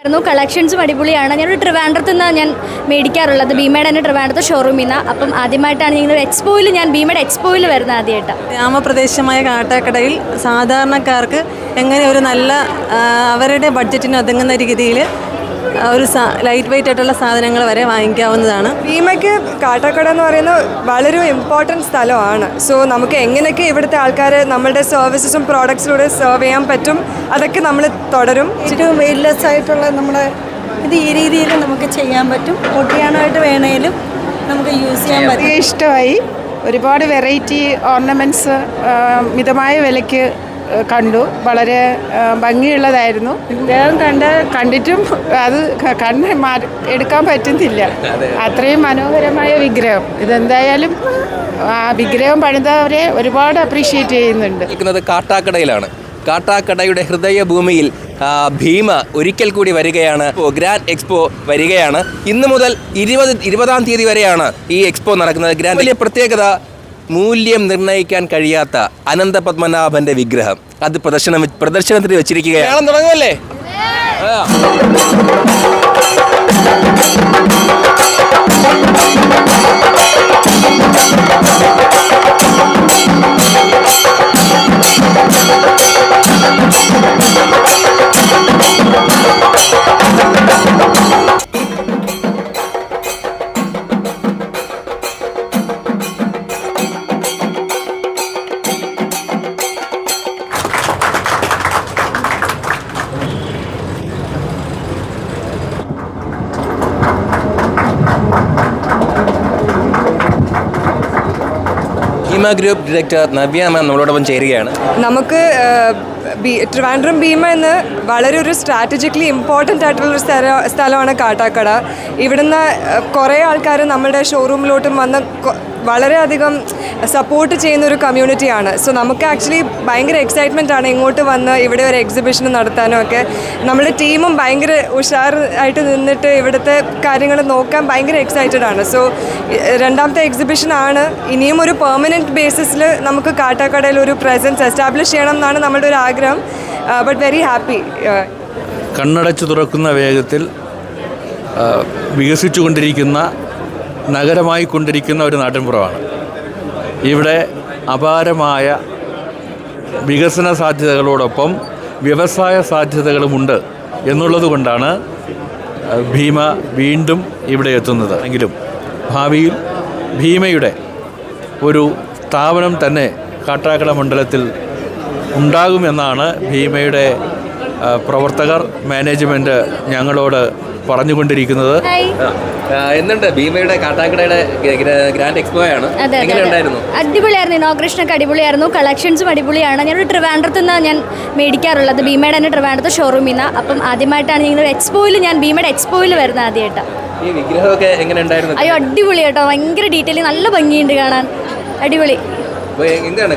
കളക്ഷൻസും അടിപൊളിയാണ്. ഞാനൊരു ട്രിവാൻഡ്രത്ത് നിന്നാണ് ഞാൻ മേടിക്കാറുള്ളത്, ഭീമയുടെ തന്നെ ട്രിവാൻഡ്രത്ത് ഷോറൂമിൽ നിന്ന്. അപ്പം ആദ്യമായിട്ടാണ് ഞങ്ങൾ എക്സ്പോയിൽ, ഞാൻ ഭീമയുടെ എക്സ്പോയിൽ വരുന്നത് ആദ്യമായിട്ടാണ്. ഗ്രാമപ്രദേശമായ കാട്ടാക്കടയിൽ സാധാരണക്കാർക്ക് എങ്ങനെ ഒരു നല്ല അവരുടെ ബഡ്ജറ്റിന് ഒതുങ്ങുന്ന രീതിയിൽ ഒരു ലൈറ്റ് വെയിറ്റ് ആയിട്ടുള്ള സാധനങ്ങൾ വരെ വാങ്ങിക്കാവുന്നതാണ്. ഭീമയ്ക്ക് കാട്ടാക്കട എന്ന് പറയുന്നത് വളരെ ഇമ്പോർട്ടൻറ്റ് സ്ഥലമാണ്. സോ നമുക്ക് എങ്ങനെയൊക്കെ ഇവിടുത്തെ ആൾക്കാരെ നമ്മളുടെ സർവീസസും പ്രോഡക്ട്സിലൂടെ സെർവ് ചെയ്യാൻ പറ്റും, അതൊക്കെ നമ്മൾ തുടരും. ഏറ്റവും വെയിറ്റ്ലെസ് ആയിട്ടുള്ള നമ്മുടെ ഇത് ഈ രീതിയിൽ നമുക്ക് ചെയ്യാൻ പറ്റും. ഒട്ടിയാനായിട്ട് വേണേലും നമുക്ക് യൂസ് ചെയ്യാൻ പറ്റും. ഇഷ്ടമായി. ഒരുപാട് വെറൈറ്റി ഓർണമെൻറ്റ്സ് മിതമായ വിലയ്ക്ക് കണ്ടു. വളരെ ഭംഗിയുള്ളതായിരുന്നു. വേഗം കണ്ടിട്ടും അത് എടുക്കാൻ പറ്റുന്നില്ല. അത്രയും മനോഹരമായ വിഗ്രഹം. ഇതെന്തായാലും ആ വിഗ്രഹം പണിതവരെ ഒരുപാട് അപ്രീഷിയേറ്റ് ചെയ്യുന്നുണ്ട്. കാട്ടാക്കടയിലാണ്. കാട്ടാക്കടയുടെ ഹൃദയഭൂമിയിൽ ഭീമ ഒരിക്കൽ കൂടി വരികയാണ്. ഗ്രാൻഡ് എക്സ്പോ വരികയാണ്. ഇന്ന് മുതൽ 20-ാം തീയതി വരെയാണ് ഈ എക്സ്പോ നടക്കുന്നത്. ഗ്രാൻഡ് വലിയ പ്രത്യേകത, മൂല്യം നിർണ്ണയിക്കാൻ കഴിയാത്ത അനന്തപത്മനാഭന്റെ വിഗ്രഹം അത് പ്രദർശനത്തിന് വെച്ചിരിക്കുകയാണ്. തുടങ്ങുമല്ലേ? ഭീമ ഗ്രൂപ്പ് ഡയറക്ടർ നവ്യ മാം നമ്മളോടൊപ്പം ചേരുകയാണ്. നമുക്ക് ട്രിവാൻഡ്രം ഭീമ എന്ന് വളരെ ഒരു സ്ട്രാറ്റജിക്കലി ഇമ്പോർട്ടൻ്റ് ആയിട്ടുള്ളൊരു സ്ഥലമാണ് കാട്ടാക്കട. ഇവിടുന്ന് കുറേ ആൾക്കാർ നമ്മുടെ ഷോറൂമിലോട്ടും വന്ന് വളരെയധികം സപ്പോർട്ട് ചെയ്യുന്ന ഒരു കമ്മ്യൂണിറ്റിയാണ്. സോ നമുക്ക് ആക്ച്വലി ഭയങ്കര എക്സൈറ്റ്മെൻ്റ് ആണ് ഇങ്ങോട്ട് വന്ന് ഇവിടെ ഒരു എക്സിബിഷൻ നടത്താനും ഒക്കെ. നമ്മുടെ ടീമും ഭയങ്കര ഉഷാറായിട്ട് നിന്നിട്ട് ഇവിടുത്തെ കാര്യങ്ങൾ നോക്കാൻ ഭയങ്കര എക്സൈറ്റഡ് ആണ്. സോ രണ്ടാമത്തെ എക്സിബിഷനാണ്. ഇനിയും ഒരു പെർമനൻറ്റ് ബേസിസിൽ നമുക്ക് കാട്ടാക്കടയിൽ ഒരു പ്രസൻസ് എസ്റ്റാബ്ലിഷ് ചെയ്യണം എന്നാണ് നമ്മുടെ ഒരു ആഗ്രഹം. But very happy. കണ്ണടച്ചു തുറക്കുന്ന വേഗത്തിൽ വികസിച്ചുകൊണ്ടിരിക്കുന്ന നഗരമായി കൊണ്ടിരിക്കുന്ന ഒരു നാട്ടിൻപുറമാണ്. ഇവിടെ അപാരമായ വികസന സാധ്യതകളോടൊപ്പം വ്യവസായ സാധ്യതകളുമുണ്ട് എന്നുള്ളത് കൊണ്ടാണ് ഭീമ വീണ്ടും ഇവിടെ എത്തുന്നത്. എങ്കിലും ഭാവിയിൽ ഭീമയുടെ ഒരു സ്ഥാപനം തന്നെ കാട്ടാക്കട മണ്ഡലത്തിൽ ഉണ്ടാകുമെന്നാണ് ഭീമയുടെ പ്രവർത്തകർ, മാനേജ്മെൻറ്റ് ഞങ്ങളോട് പറഞ്ഞുകൊണ്ടിരിക്കുന്നത്. എന്തുണ്ട് ഭീമയുടെ കാട്ടാക്കടയുടെ ഗ്രാൻഡ് എക്സ്പോ ആണ്? അടിപൊളിയായിരുന്നു. ഇനോഗ്രേഷനൊക്കെ അടിപൊളിയായിരുന്നു. കളക്ഷൻസും അടിപൊളിയാണ്. ഞാനൊരു ട്രിവാൻഡ്രത്ത് നിന്നാണ് ഞാൻ മേടിക്കാറുള്ളത്, ഭീമയുടെ തന്നെ ട്രിവാൻഡ്രത്ത് ഷോറൂമിൽ നിന്ന്. അപ്പം ആദ്യമായിട്ടാണ് ഞങ്ങൾ എക്സ്പോയിൽ, ഞാൻ ഭീമയുടെ എക്സ്പോയിൽ വരുന്നത് ആദ്യമായിട്ടാണ്. ഈ വിഗ്രഹമൊക്കെ എങ്ങനെ ഉണ്ടായിരുന്നു? അയ്യോ അടിപൊളി കേട്ടോ, ഭയങ്കര ഡീറ്റെയിൽ, നല്ല ഭംഗിയുണ്ട് കാണാൻ, അടിപൊളി. എന്താണ്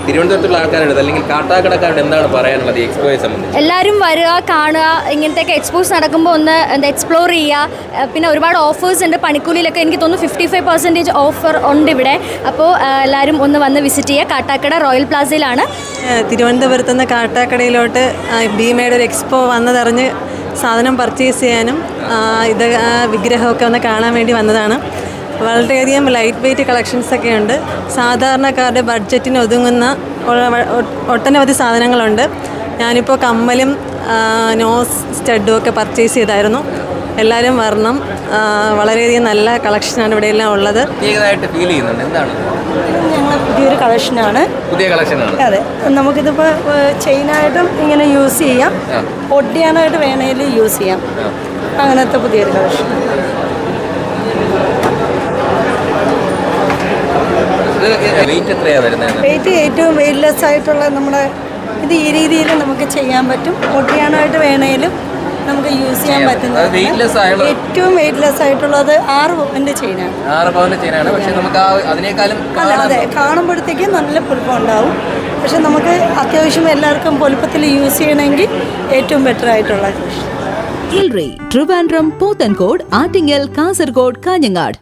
തിരുവനന്തപുരത്തുള്ള ആൾക്കാരുടെ അല്ലെങ്കിൽ കാട്ടാക്കടക്കാരുടെ എന്താണ് പറയാനുള്ളത് ഈ എക്സ്പോയെ സംബന്ധിച്ച്? എല്ലാവരും വരിക, കാണുക. ഇങ്ങനത്തെയൊക്കെ എക്സ്പോസ് നടക്കുമ്പോൾ ഒന്ന് എക്സ്പ്ലോർ ചെയ്യുക. പിന്നെ ഒരുപാട് ഓഫേഴ്സ് ഉണ്ട്. പണിക്കൂലിയിലൊക്കെ എനിക്ക് തോന്നുന്നു 55% ഓഫർ ഉണ്ട് ഇവിടെ. അപ്പോൾ എല്ലാവരും ഒന്ന് വന്ന് വിസിറ്റ് ചെയ്യുക. കാട്ടാക്കട റോയൽ പ്ലാസയിലാണ്. തിരുവനന്തപുരത്ത് നിന്ന് കാട്ടാക്കടയിലോട്ട് ഭീമയുടെ ഒരു എക്സ്പോ വന്നതറിഞ്ഞ് സാധനം പർച്ചേസ് ചെയ്യാനും ഇത് വിഗ്രഹമൊക്കെ ഒന്ന് കാണാൻ വേണ്ടി വന്നതാണ്. വളരെയധികം ലൈറ്റ് വെയ്റ്റ് കളക്ഷൻസൊക്കെ ഉണ്ട്. സാധാരണക്കാരുടെ ബഡ്ജറ്റിന് ഒതുങ്ങുന്ന ഒട്ടനവധി സാധനങ്ങളുണ്ട്. ഞാനിപ്പോൾ കമ്മലും നോസ് സ്റ്റഡും ഒക്കെ പർച്ചേസ് ചെയ്തായിരുന്നു. എല്ലാവരും വരണം. വളരെയധികം നല്ല കളക്ഷനാണ് ഇവിടെ എല്ലാം ഉള്ളത്. ഞങ്ങൾ പുതിയൊരു കളക്ഷനാണ്. പുതിയ കളക്ഷനാണ്. അതെ, നമുക്കിതിപ്പോൾ ചെയിനായിട്ടും ഇങ്ങനെ യൂസ് ചെയ്യാം, ഒട്ടിയാനായിട്ട് വേണേലും യൂസ് ചെയ്യാം. അങ്ങനത്തെ പുതിയൊരു കളക്ഷൻ. വെയിറ്റ് ഏറ്റവും വെയിറ്റ്ലെസ് ആയിട്ടുള്ള നമ്മുടെ ഇത് ഈ രീതിയിൽ നമുക്ക് ചെയ്യാൻ പറ്റും. ഒട്ടിയാനായിട്ട് വേണേലും നമുക്ക് യൂസ് ചെയ്യാൻ പറ്റുന്നത്. ഏറ്റവും വെയിറ്റ്ലെസ് ആയിട്ടുള്ളത് 6 പവൻ്റെ ചെയിനാണ്. 6 പവൻ്റെ ചെയിനാണ്. പക്ഷേ നമുക്ക് അതിനേക്കാളും അതെ, കാണുമ്പോഴത്തേക്ക് നല്ല പൊലിപ്പം ഉണ്ടാവും. പക്ഷെ നമുക്ക് അത്യാവശ്യം എല്ലാവർക്കും പൊലിപ്പത്തിൽ യൂസ് ചെയ്യണമെങ്കിൽ ഏറ്റവും ബെറ്റർ ആയിട്ടുള്ള ട്രിവാൻഡ്രം, പോത്തൻകോട്, ആറ്റിങ്ങൽ, കാസർഗോഡ്, കാഞ്ഞങ്ങാട്.